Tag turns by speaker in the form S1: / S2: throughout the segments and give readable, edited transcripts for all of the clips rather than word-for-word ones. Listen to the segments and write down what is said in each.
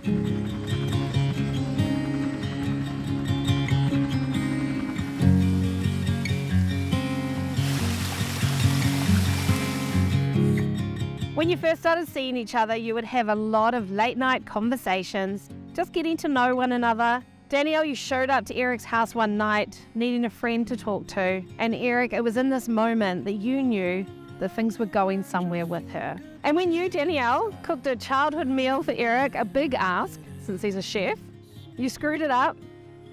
S1: When you first started seeing each other, you would have a lot of late night conversations, just getting to know one another. Danielle, you showed up to Eric's house one night, needing a friend to talk to. And Eric, it was in this moment that you knew that things were going somewhere with her. And when you, Danielle, cooked a childhood meal for Eric, a big ask, since he's a chef, you screwed it up,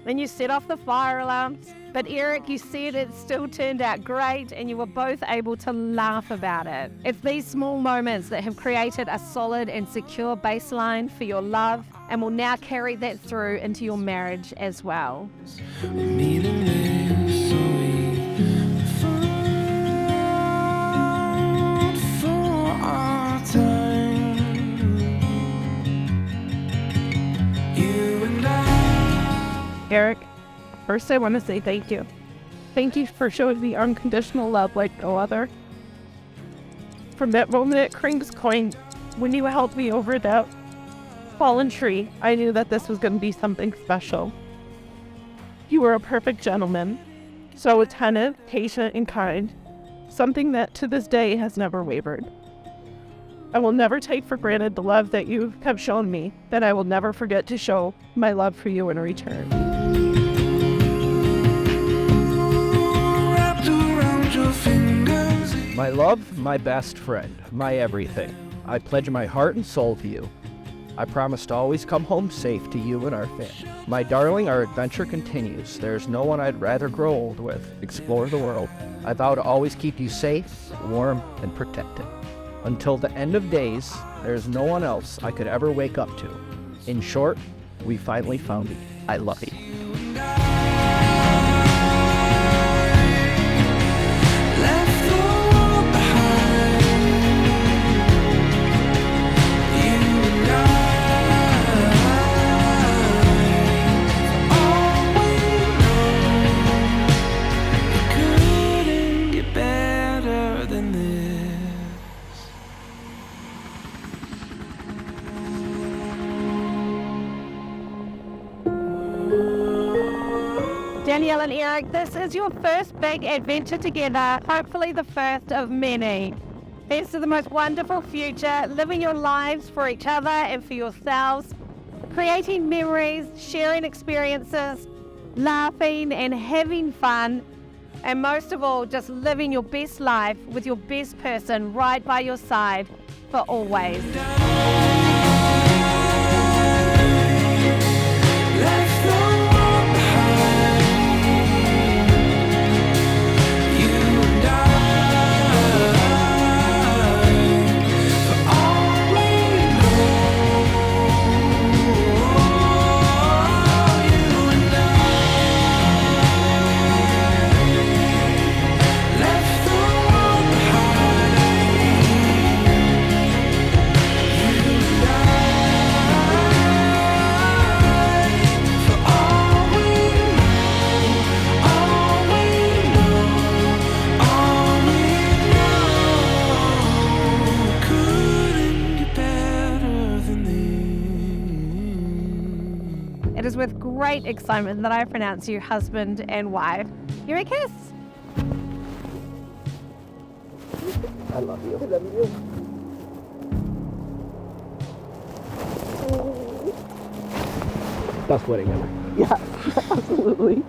S1: then you set off the fire alarms. But Eric, you said it still turned out great and you were both able to laugh about it. It's these small moments that have created a solid and secure baseline for your love and will now carry that through into your marriage as well.
S2: Eric, first I want to say thank you. Thank you for showing me unconditional love like no other. From that moment at Crane's Coin, when you helped me over that fallen tree, I knew that this was going to be something special. You were a perfect gentleman, so attentive, patient, and kind, something that to this day has never wavered. I will never take for granted the love that you have shown me, that I will never forget to show my love for you in return.
S3: My love, my best friend, my everything. I pledge my heart and soul to you. I promise to always come home safe to you and our family. My darling, our adventure continues. There's no one I'd rather grow old with, explore the world. I vow to always keep you safe, warm, and protected. Until the end of days, there's no one else I could ever wake up to. In short, we finally found it. I love you.
S1: Danielle and Eric, this is your first big adventure together, hopefully the first of many. Here's to the most wonderful future, living your lives for each other and for yourselves, creating memories, sharing experiences, laughing and having fun, and most of all, just living your best life with your best person right by your side for always. It is with great excitement that I pronounce you husband and wife. Here a kiss.
S3: I love you. I love you. Best wedding ever.
S2: Yeah, absolutely.